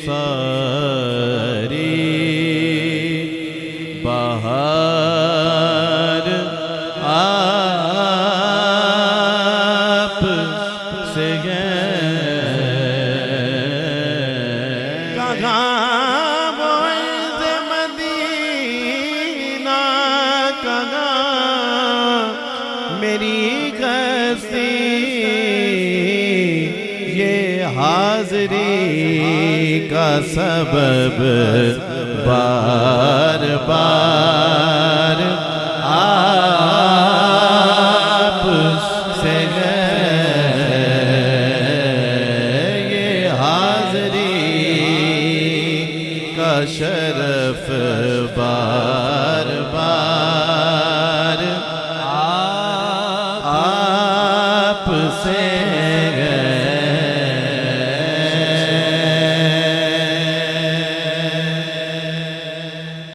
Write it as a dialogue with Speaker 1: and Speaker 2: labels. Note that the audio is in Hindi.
Speaker 1: सारी बाहर आप से कहाँ बोइज़ मदीना, कहाँ मेरी कस्ती, ये हाज़री का सबब बार बार